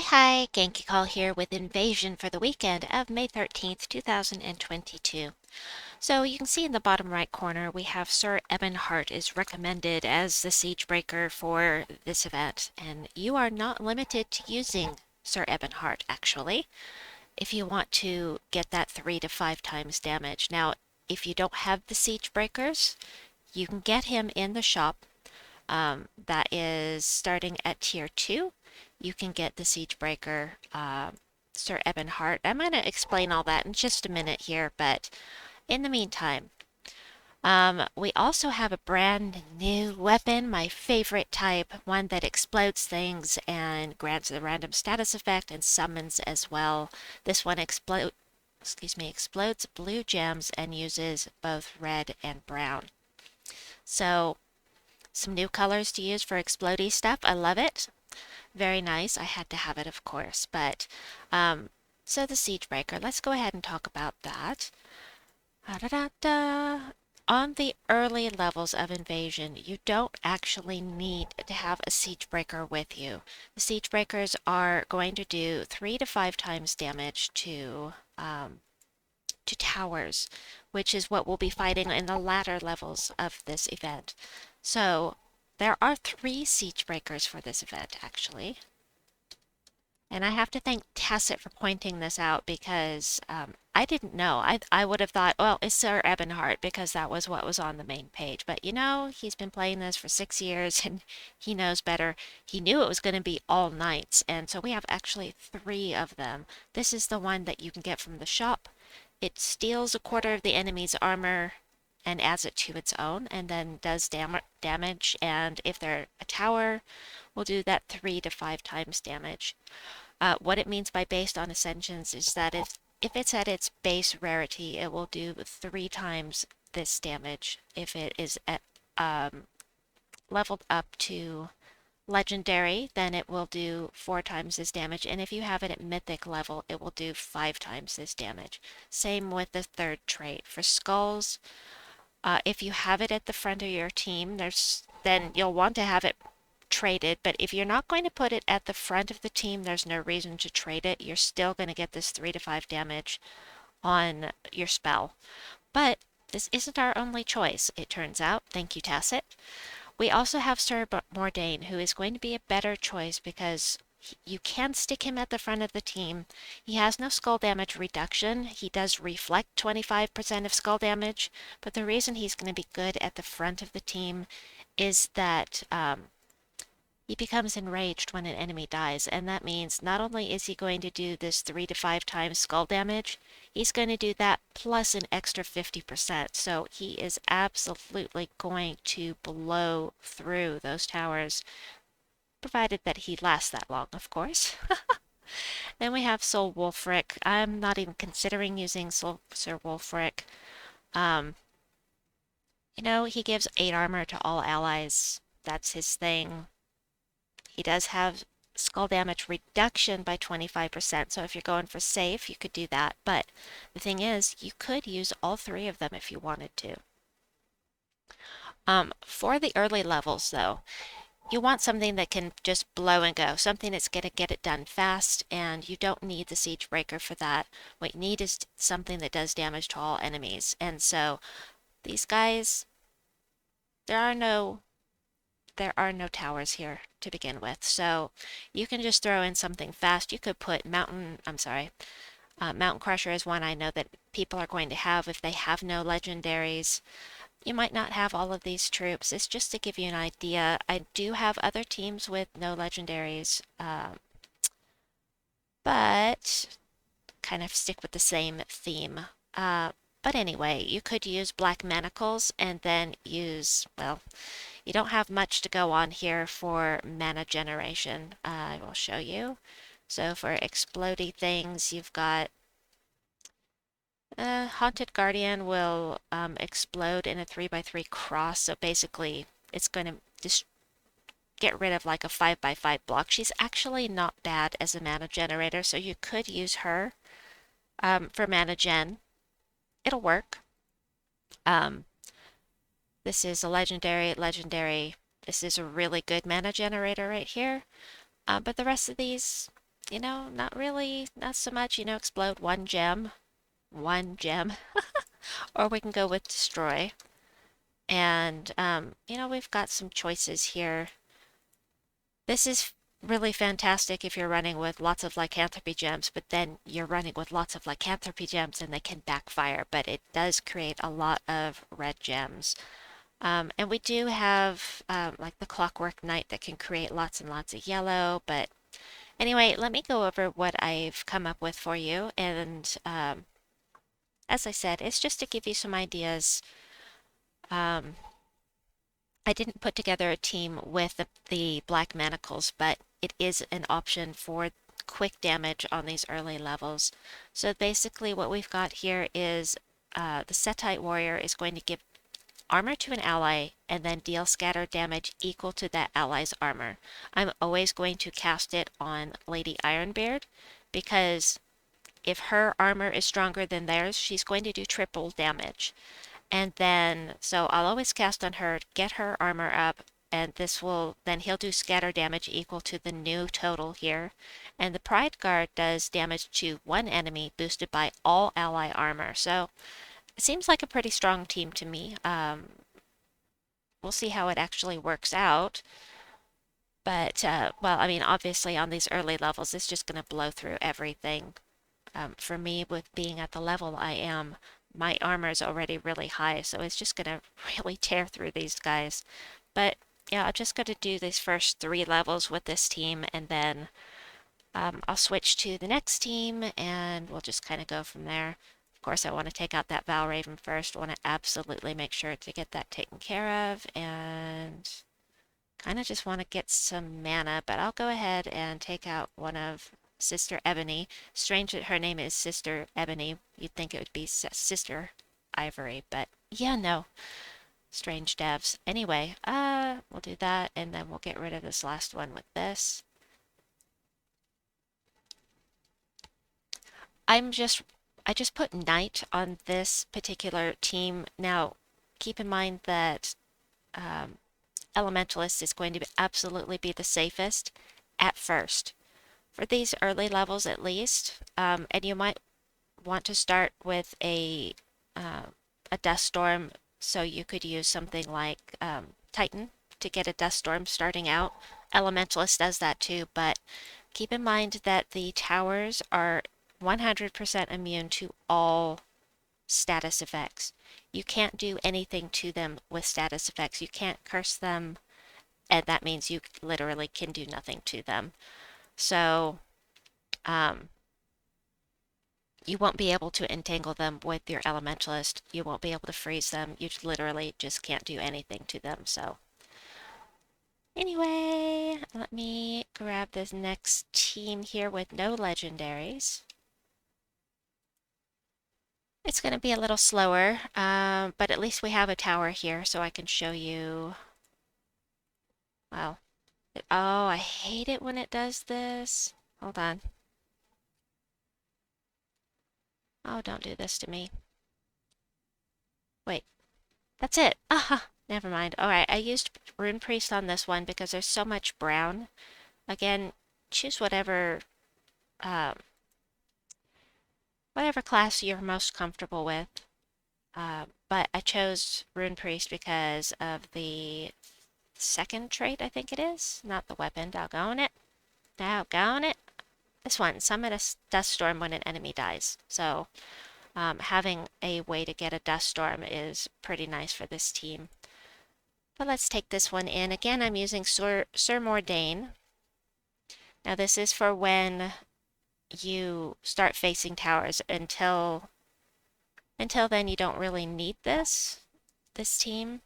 Hi, Genki Call here with Invasion for the weekend of May 13th, 2022. So you can see in the bottom right corner we have Sir Ebonheart is recommended as the Siegebreaker for this event, and you are not limited to using Sir Ebonheart actually, if you want to get that 3 to 5 times damage. Now, if you don't have the Siegebreakers, you can get him in the shop. That is starting at tier 2. You can get the Siegebreaker, Sir Ebonheart. I'm going to explain all that in just a minute here, but in the meantime, we also have a brand new weapon, my favorite type, one that explodes things and grants a random status effect and summons as well. This one explodes blue gems and uses both red and brown. So some new colors to use for explodey stuff. I love it. Very nice. I had to have it, of course. But so the Siegebreaker, let's go ahead and talk about that. On the early levels of Invasion, you don't actually need to have a Siegebreaker with you. The Siegebreakers are going to do 3 to 5 times damage to towers, which is what we'll be fighting in the latter levels of this event. So there are 3 Siegebreakers for this event, actually. And I have to thank Tacit for pointing this out because I didn't know. I would have thought, well, it's Sir Ebonheart because that was what was on the main page. But you know, he's been playing this for 6 years and he knows better. He knew it was going to be all knights. And so we have actually 3 of them. This is the one that you can get from the shop. It steals a quarter of the enemy's armor and adds it to its own, and then does damage. And if they're a tower, will do that 3 to 5 times damage. What it means by based on ascensions is that if it's at its base rarity, it will do 3 times this damage. If it is at leveled up to legendary, then it will do 4 times this damage, and if you have it at mythic level, it will do 5 times this damage. Same with the third trait. For skulls, if you have it at the front of your team, then you'll want to have it traded, but if you're not going to put it at the front of the team, there's no reason to trade it. You're still going to get this 3 to 5 damage on your spell. But this isn't our only choice, it turns out. Thank you, Tacit. We also have Sir Mordayne, who is going to be a better choice because you can stick him at the front of the team. He has no skull damage reduction. He does reflect 25% of skull damage, but the reason he's going to be good at the front of the team is that he becomes enraged when an enemy dies, and that means not only is he going to do this 3 to 5 times skull damage, he's going to do that plus an extra 50%. So he is absolutely going to blow through those towers, provided that he lasts that long, of course. Then we have Sir Wulfric. I'm not even considering using Sir Wulfric. You know, he gives 8 armor to all allies. That's his thing. He does have skull damage reduction by 25%, so if you're going for safe, you could do that. But the thing is, you could use all 3 of them if you wanted to. For the early levels, though, you want something that can just blow and go, something that's going to get it done fast, and you don't need the Siegebreaker for that. What you need is something that does damage to all enemies. And so these guys, there are no towers here to begin with, so you can just throw in something fast. You could put Mountain Crusher is one I know that people are going to have if they have no legendaries. You might not have all of these troops. It's just to give you an idea. I do have other teams with no legendaries, but kind of stick with the same theme. But anyway, you could use Black Manacles and then use, well, you don't have much to go on here for mana generation. I will show you. So for explodey things, you've got Haunted Guardian will explode in a 3x3 cross. So basically, it's going to just get rid of like a 5x5 block. She's actually not bad as a mana generator, so you could use her for mana gen. It'll work. This is a legendary. This is a really good mana generator right here. But the rest of these, you know, not really, not so much, you know, explode one gem, or we can go with destroy. And, you know, we've got some choices here. This is really fantastic if you're running with lots of lycanthropy gems, but then you're running with lots of lycanthropy gems and they can backfire, but it does create a lot of red gems. And we do have like the Clockwork Knight that can create lots and lots of yellow, but anyway, let me go over what I've come up with for you. And as I said, it's just to give you some ideas. Um, I didn't put together a team with the Black Manacles, but it is an option for quick damage on these early levels. So basically what we've got here is the Settite Warrior is going to give armor to an ally and then deal scatter damage equal to that ally's armor. I'm always going to cast it on Lady Ironbeard because if her armor is stronger than theirs, she's going to do triple damage. And then, so I'll always cast on her, get her armor up, and this will, then he'll do scatter damage equal to the new total here. And the Pride Guard does damage to one enemy boosted by all ally armor. So it seems like a pretty strong team to me. We'll see how it actually works out. But, well, I mean, obviously on these early levels, it's just going to blow through everything. For me, with being at the level I am, my armor is already really high, so it's just going to really tear through these guys. But yeah, I'm just going to do these first 3 levels with this team, and then I'll switch to the next team, and we'll just kind of go from there. Of course, I want to take out that Valraven first. I want to absolutely make sure to get that taken care of, and kind of just want to get some mana, but I'll go ahead and take out one of Sister Ebony. Strange that her name is Sister Ebony. You'd think it would be Sister Ivory, but yeah, no. Strange devs. Anyway, we'll do that, and then we'll get rid of this last one with this. I'm just, I just put Knight on this particular team. Now, keep in mind that um, Elementalist is going to absolutely be the safest at first. For these early levels at least, and you might want to start with a dust storm, so you could use something like Titan to get a dust storm starting out. Elementalist does that too, but keep in mind that the towers are 100% immune to all status effects. You can't do anything to them with status effects. You can't curse them, and that means you literally can do nothing to them. So, um, you won't be able to entangle them with your elementalist. You won't be able to freeze them. You literally just can't do anything to them. So anyway, let me grab this next team here with no legendaries. It's going to be a little slower, but at least we have a tower here so I can show you. Well, oh, I hate it when it does this. Hold on. Oh, don't do this to me. Wait. That's it. Aha, never mind. All right, I used Rune Priest on this one because there's so much brown. Again, choose um, whatever class you're most comfortable with. But I chose Rune Priest because of the second trait, I think it is. Not the weapon. Doggone it. Doggone it. This one, summon a dust storm when an enemy dies. So having a way to get a dust storm is pretty nice for this team. But let's take this one in. Again, I'm using Sir Mordayne. Now this is for when you start facing towers. Until then, you don't really need this team.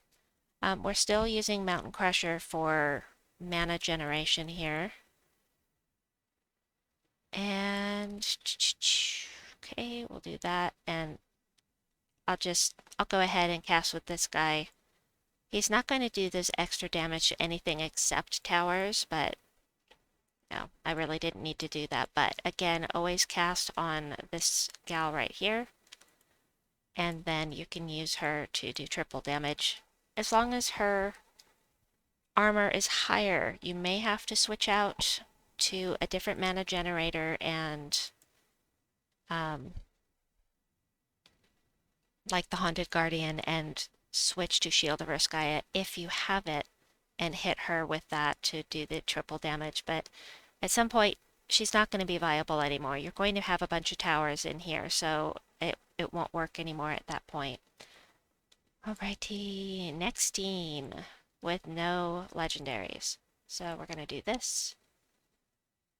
We're still using Mountain Crusher for mana generation here. And okay, we'll do that. And I'll go ahead and cast with this guy. He's not going to do this extra damage to anything except towers, but no, I really didn't need to do that. But again, always cast on this gal right here. And then you can use her to do triple damage. As long as her armor is higher, you may have to switch out to a different mana generator and like the Haunted Guardian and switch to Shield of Urskaya if you have it and hit her with that to do the triple damage. But at some point, she's not going to be viable anymore. You're going to have a bunch of towers in here, so it won't work anymore at that point. Alrighty, next team with no legendaries. So we're going to do this.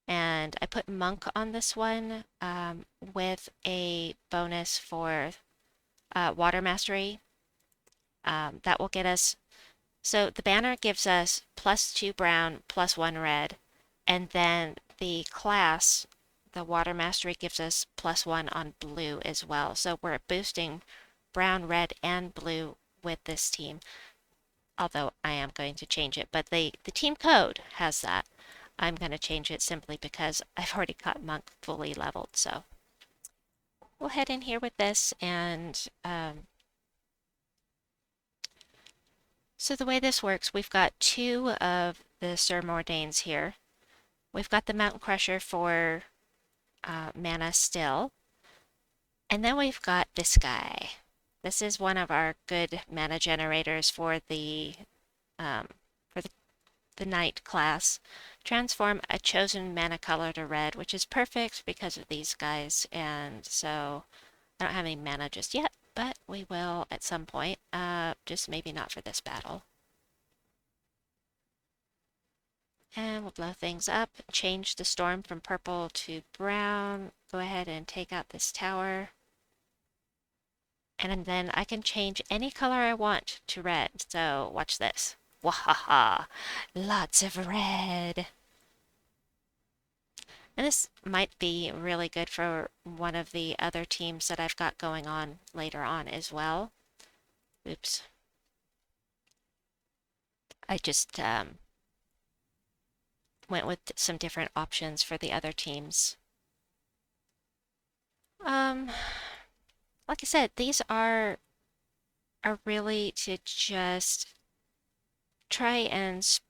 And I put Monk on this one with a bonus for Water Mastery. That will get us... So the banner gives us +2 brown, +1 red. And then the class, the Water Mastery, gives us +1 on blue as well. So we're boosting brown, red, and blue with this team. Although I am going to change it, but the team code has that. I'm going to change it simply because I've already got Monk fully leveled. So we'll head in here with this. And so the way this works, we've got 2 of the Sir Mordaynes here. We've got the Mountain Crusher for mana still. And then we've got this guy. This is one of our good mana generators for the Knight class. Transform a chosen mana color to red, which is perfect because of these guys. And so I don't have any mana just yet, but we will at some point. Just maybe not for this battle. And we'll blow things up, change the storm from purple to brown. Go ahead and take out this tower. And then I can change any color I want to red. So watch this. Wahaha! Lots of red! And this might be really good for one of the other teams that I've got going on later on as well. Oops. I just went with some different options for the other teams. Like I said, these are really to just try and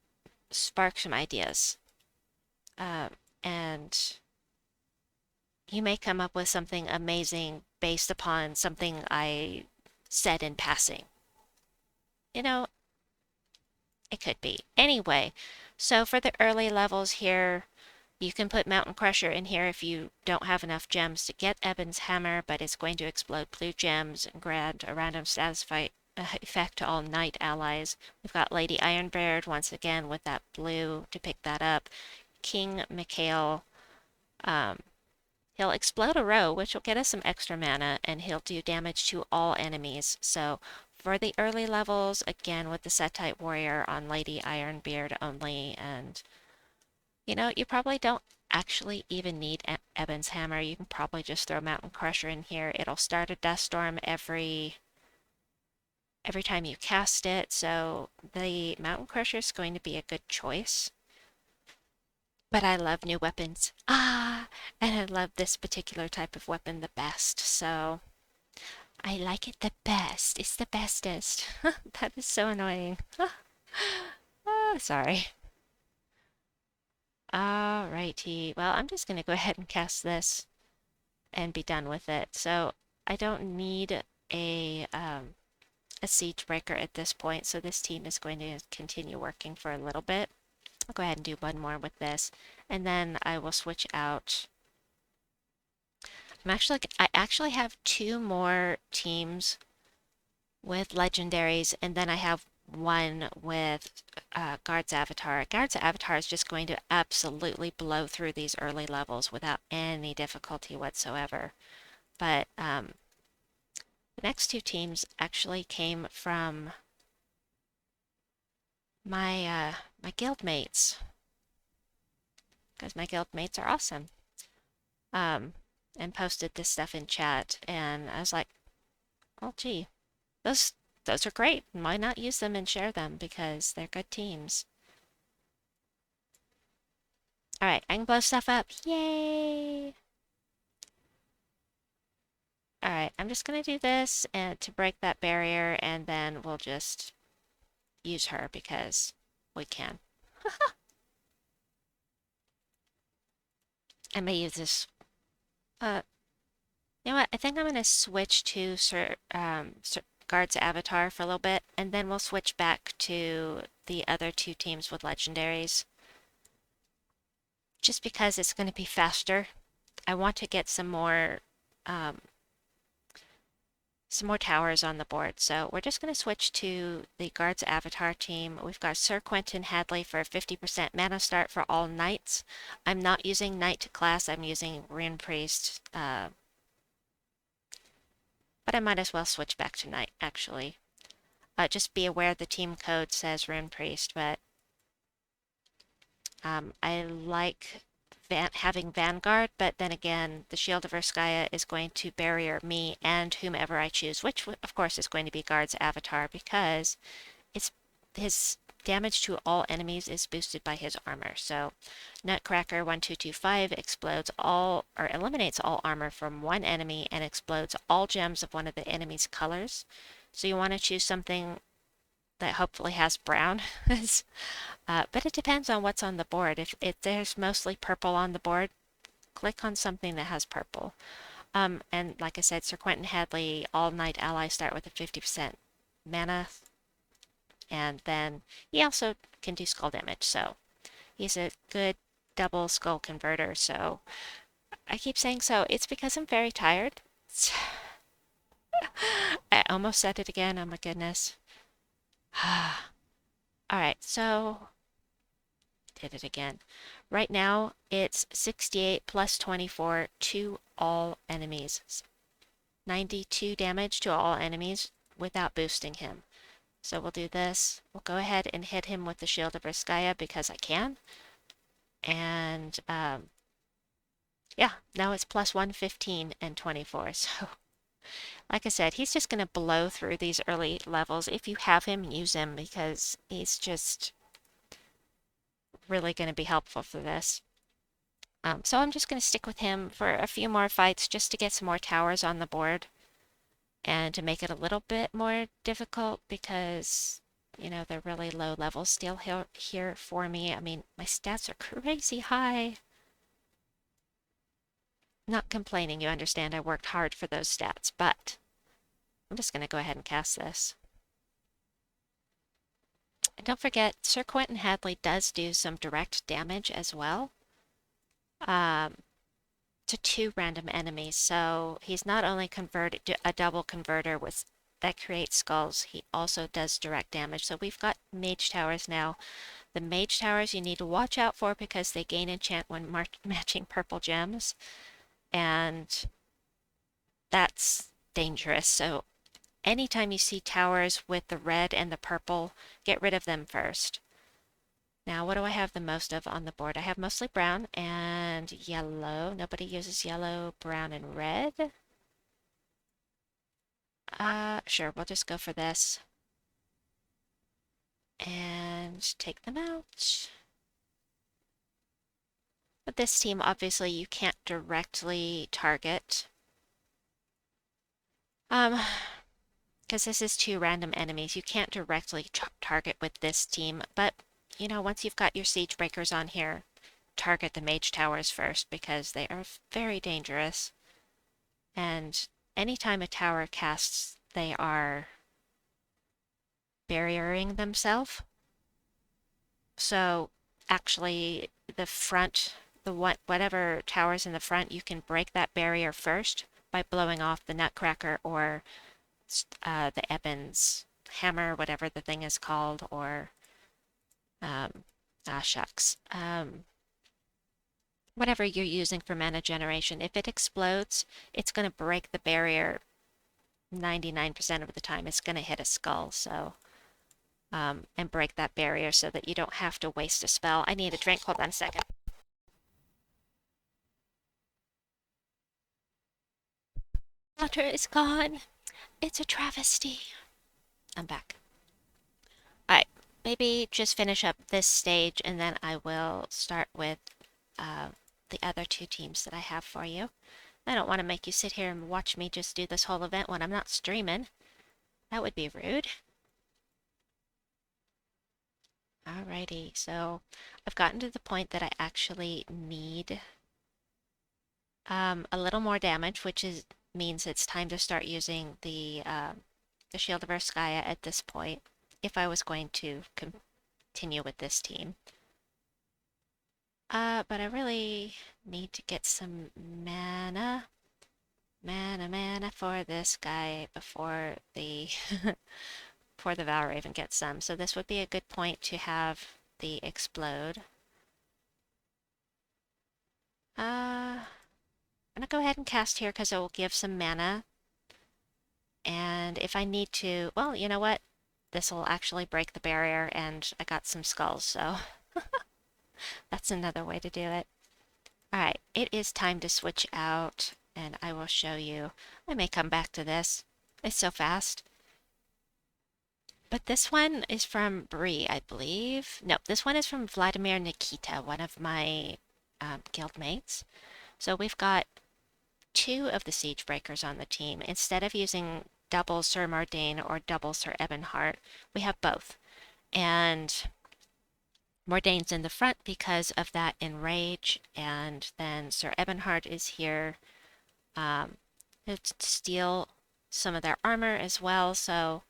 spark some ideas. And you may come up with something amazing based upon something I said in passing. You know, it could be. Anyway, so for the early levels here, you can put Mountain Crusher in here if you don't have enough gems to get Ebon's Hammer, but it's going to explode blue gems and grant a random status effect to all Knight allies. We've got Lady Ironbeard once again with that blue to pick that up. King Mikhail, he'll explode a row, which will get us some extra mana, and he'll do damage to all enemies. So for the early levels, again with the Settite Warrior on Lady Ironbeard only, and you know, you probably don't actually even need Ebon's Hammer. You can probably just throw Mountain Crusher in here. It'll start a Dust Storm every time you cast it, so the Mountain Crusher is going to be a good choice. But I love new weapons. And I love this particular type of weapon the best, so I like it the best. It's the bestest. That is so annoying. Sorry. Alrighty. Well, I'm just going to go ahead and cast this and be done with it. So I don't need a Siegebreaker at this point, so this team is going to continue working for a little bit. I'll go ahead and do one more with this, and then I will switch out. I actually have 2 more teams with Legendaries, and then I have one with Guard's Avatar. Guard's Avatar is just going to absolutely blow through these early levels without any difficulty whatsoever. But the next 2 teams actually came from my guild mates, because my guild mates are awesome. And posted this stuff in chat, and I was like, oh gee, those are great. Why not use them and share them, because they're good teams. Alright, I can blow stuff up. Yay! Alright, I'm just gonna do this and to break that barrier, and then we'll just use her because we can. I may use this. You know what? I think I'm going to switch to Sir Guard's avatar for a little bit, and then we'll switch back to the other two teams with legendaries. Just because it's going to be faster. I want to get um, some more towers on the board. So we're just going to switch to the Guard's Avatar team. We've got Sir Quentin Hadley for 50% mana start for all knights. I'm not using Knight class, I'm using Rune Priest. But I might as well switch back to Knight, actually. Just be aware the team code says Rune Priest, but I like having Vanguard, but then again, the Shield of Urskaya is going to barrier me and whomever I choose, which of course is going to be Guard's avatar because it's his damage to all enemies is boosted by his armor. So Nutcracker 1225 explodes all or eliminates all armor from one enemy and explodes all gems of one of the enemy's colors. So you want to choose something that hopefully has brown. But it depends on what's on the board. If there's mostly purple on the board, click on something that has purple. And like I said, Sir Quentin Hadley, all knight allies start with a 50% mana, and then he also can do skull damage, so he's a good double skull converter. So I keep saying so. It's because I'm very tired. I almost said it again. Oh my goodness. All right, so did it again. Right now, it's 68 plus 24 to all enemies. 92 damage to all enemies without boosting him. So we'll do this. We'll go ahead and hit him with the Shield of Urskaya because I can. And yeah, now it's plus 115 and 24. So like I said, he's just going to blow through these early levels. If you have him, use him because he's just really going to be helpful for this. So I'm just going to stick with him for a few more fights just to get some more towers on the board and to make it a little bit more difficult because, you know, they're really low levels still here for me. I mean, my stats are crazy high. Not complaining, you understand I worked hard for those stats, but I'm just going to go ahead and cast this. And don't forget, Sir Quentin Hadley does do some direct damage as well. To two random enemies. So he's not only a double converter that creates skulls, he also does direct damage. So we've got Mage Towers now. The Mage Towers you need to watch out for because they gain enchant when matching purple gems, and that's dangerous. So anytime you see towers with the red and the purple, get rid of them first. Now, what do I have the most of on the board? I have mostly brown and yellow. Nobody uses yellow, brown, and red. Sure, we'll just go for this. And take them out. But this team, obviously, you can't directly target. Because this is two random enemies. You can't directly target with this team, but you know, once you've got your Siegebreakers on here, target the Mage Towers first because they are very dangerous. And anytime a tower casts, they are barriering themselves. So actually, whatever tower's in the front, you can break that barrier first by blowing off the Nutcracker or the Ebon's hammer, whatever the thing is called, or shucks. Whatever you're using for mana generation, if it explodes, it's going to break the barrier 99% of the time. It's going to hit a skull, so and break that barrier so that you don't have to waste a spell. I need a drink. Hold on a second. Water is gone. It's a travesty. I'm back. Alright, maybe just finish up this stage and then I will start with the other two teams that I have for you. I don't want to make you sit here and watch me just do this whole event when I'm not streaming. That would be rude. Alrighty, so I've gotten to the point that I actually need A little more damage, which means it's time to start using the Shield of Erskaya at this point, if I was going to continue with this team. But I really need to get some mana. Mana for this guy before the before the Valraven gets some. So this would be a good point to have the explode. I'm gonna go ahead and cast here because it will give some mana. And if I need to, well, you know what? This will actually break the barrier, and I got some skulls, so that's another way to do it. All right, it is time to switch out, and I will show you. I may come back to this. It's so fast. But this one is from Bree, I believe. No, this one is from VladimirNichita, one of my guild mates. So we've got two of the Siegebreakers on the team. Instead of using double Sir Mordayne or double Sir Ebonheart, we have both. And Mordaine's in the front because of that enrage, and then Sir Ebonheart is here to steal some of their armor as well. So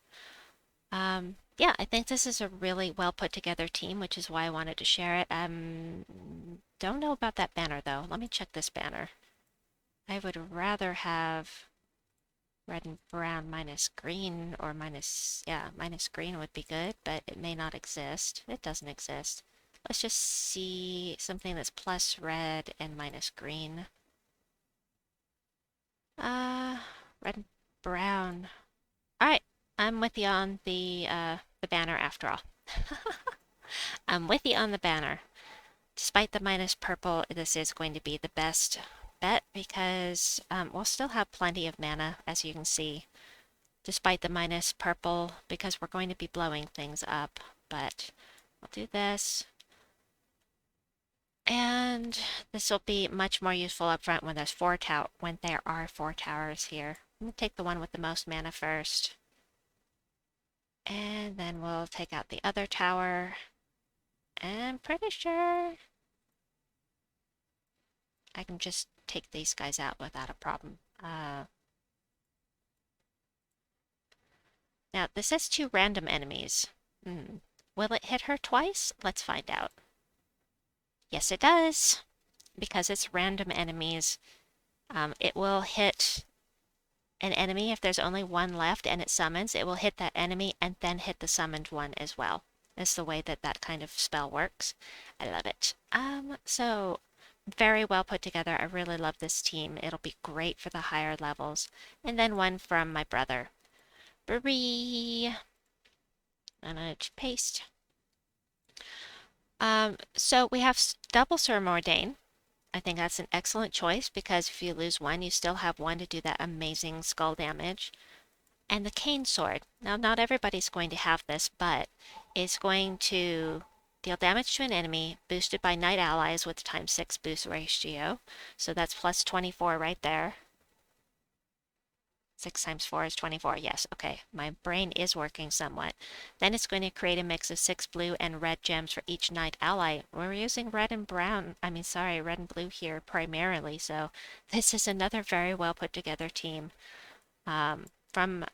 yeah, I think this is a really well put together team, which is why I wanted to share it. Don't know about that banner though. Let me check this banner. I would rather have red and brown minus green, or minus green would be good, but it may not exist. It doesn't exist. Let's just see something that's plus red and minus green. Red and brown. All right, I'm with you on the banner after all. I'm with you on the banner. Despite the minus purple, this is going to be the best bet because we'll still have plenty of mana, as you can see, despite the minus purple, because we're going to be blowing things up. But I'll do this. And this will be much more useful up front when there are four towers here. I'm going to take the one with the most mana first. And then we'll take out the other tower. I'm pretty sure I can just take these guys out without a problem. Now, this has two random enemies. Will it hit her twice? Let's find out. Yes, it does. Because it's random enemies, it will hit an enemy if there's only one left and it summons. It will hit that enemy and then hit the summoned one as well. That's the way that kind of spell works. I love it. So very well put together. I really love this team. It'll be great for the higher levels. And then one from my brother, Bree. And I paste. So we have double Sir Mordayne. I think that's an excellent choice because if you lose one, you still have one to do that amazing skull damage. And the cane sword. Now, not everybody's going to have this, but it's going to deal damage to an enemy boosted by knight allies with ×6 boost ratio. So that's plus 24 right there. 6 times 4 is 24. Yes, okay. My brain is working somewhat. Then it's going to create a mix of 6 blue and red gems for each knight ally. We're using red and blue here primarily, so this is another very well put together team. From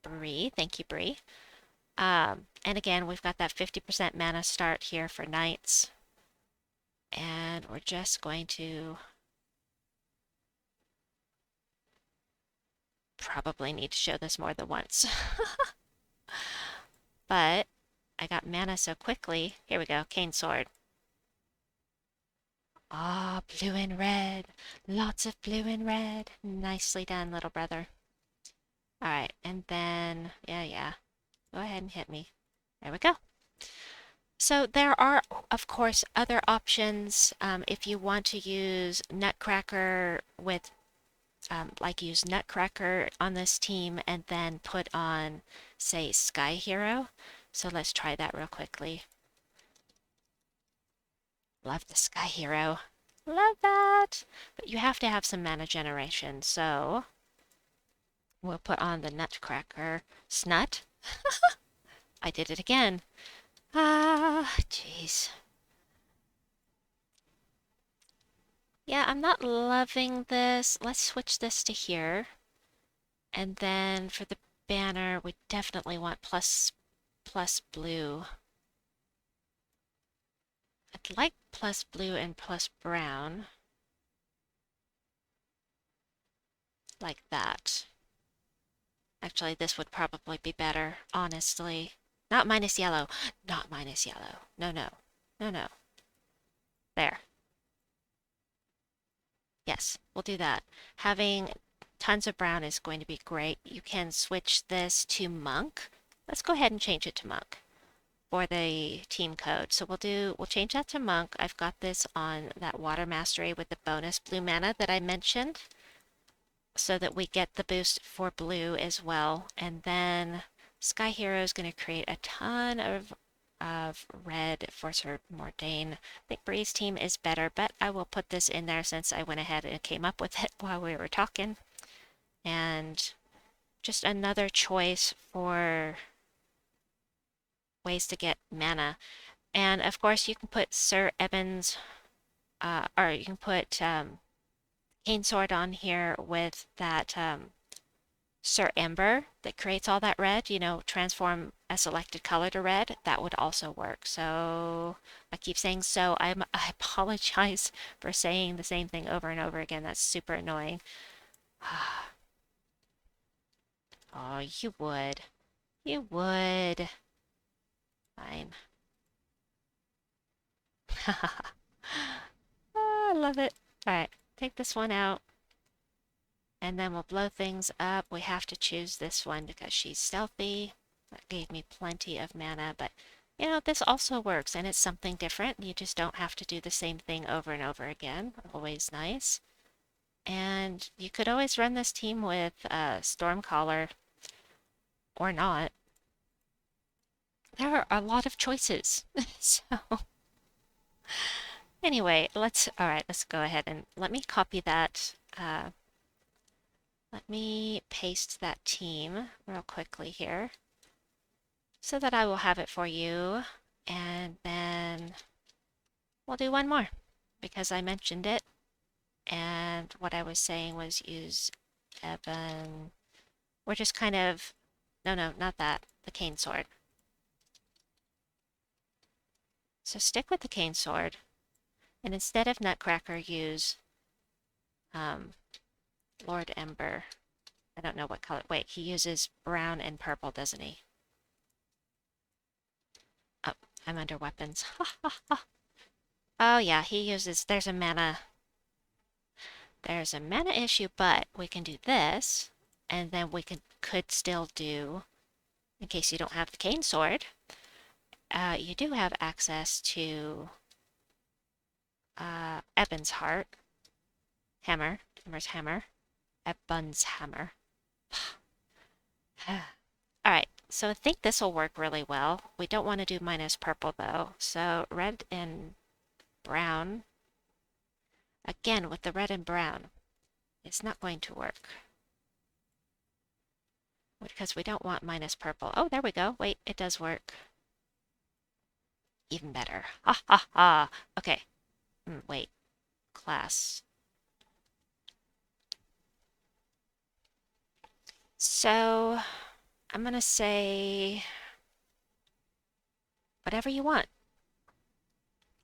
Bree. Thank you, Bree. And again, we've got that 50% mana start here for knights. And we're just going to probably need to show this more than once. But I got mana so quickly. Here we go, cane sword. Ah, blue and red. Lots of blue and red. Nicely done, little brother. All right, and then, yeah. Go ahead and hit me. There we go. So there are, of course, other options. If you want to use Nutcracker with, use Nutcracker on this team and then put on, say, Sky Hero. So let's try that real quickly. Love the Sky Hero. Love that! But you have to have some mana generation, so we'll put on the Nutcracker Snut. I did it again. Ah, jeez. Yeah, I'm not loving this. Let's switch this to here. And then for the banner, we definitely want plus blue. I'd like plus blue and plus brown. Like that. Actually, this would probably be better, honestly. Not minus yellow. Not minus yellow. No, no. No, no. There. Yes, we'll do that. Having tons of brown is going to be great. You can switch this to monk. Let's go ahead and change it to monk for the team code. So we'll change that to monk. I've got this on that water mastery with the bonus blue mana that I mentioned, so that we get the boost for blue as well. And then Sky Hero is going to create a ton of red for Sir Mordayne. I think Bree's team is better, but I will put this in there since I went ahead and came up with it while we were talking. And just another choice for ways to get mana. And of course, you can put Sir Ebon's, or you can put Cane Sword on here with that Sir Ember that creates all that red, transform a selected color to red. That would also work. So I keep saying so. I apologize for saying the same thing over and over again. That's super annoying. Oh, you would. You would. Fine. Oh, I love it. All right, take this one out. And then we'll blow things up. We have to choose this one because she's stealthy. That gave me plenty of mana, but this also works and it's something different. You just don't have to do the same thing over and over again. Always nice. And you could always run this team with Stormcaller or not. There are a lot of choices. So anyway, all right, let's go ahead and let me copy that. Let me paste that team real quickly here so that I will have it for you. And then we'll do one more because I mentioned it. And what I was saying was use Ebon. We're just kind of, no, not that, the cane sword. So stick with the cane sword. And instead of Nutcracker, use Lord Ember. I don't know what color. Wait, he uses brown and purple, doesn't he? Oh, I'm under weapons. Oh yeah, there's a mana issue, but we can do this, and then we could still do, in case you don't have the cane sword, you do have access to Ebon's heart, Ember's hammer, Ebon's hammer. Alright, so I think this will work really well. We don't want to do minus purple though, so red and brown. Again, with the red and brown, it's not going to work. Because we don't want minus purple. Oh, there we go. Wait, it does work. Even better. Ha ha ha. Okay. Wait. Class. So, I'm gonna say whatever you want.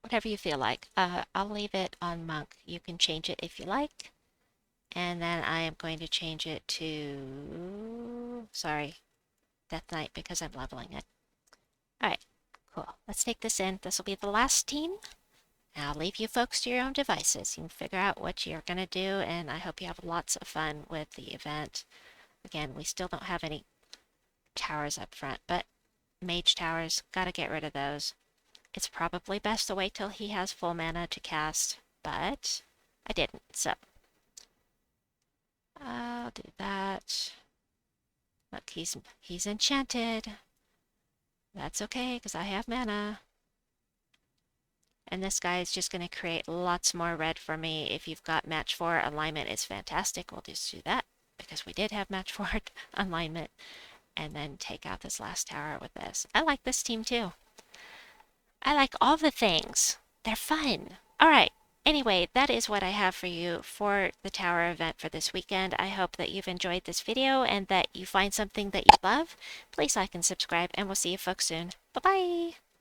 Whatever you feel like. I'll leave it on monk. You can change it if you like. And then I am going to change it to, sorry, Death Knight because I'm leveling it. Alright, cool. Let's take this in. This will be the last team. I'll leave you folks to your own devices. You can figure out what you're going to do, and I hope you have lots of fun with the event. Again, we still don't have any towers up front, but Mage Towers, gotta get rid of those. It's probably best to wait till he has full mana to cast, but I didn't, so I'll do that. Look, he's enchanted. That's okay, because I have mana. And this guy is just going to create lots more red for me. If you've got match 4, alignment is fantastic. We'll just do that, because we did have match 4 alignment. And then take out this last tower with this. I like this team too. I like all the things. They're fun. All right. Anyway, that is what I have for you for the tower event for this weekend. I hope that you've enjoyed this video and that you find something that you love. Please like and subscribe, and we'll see you folks soon. Bye bye!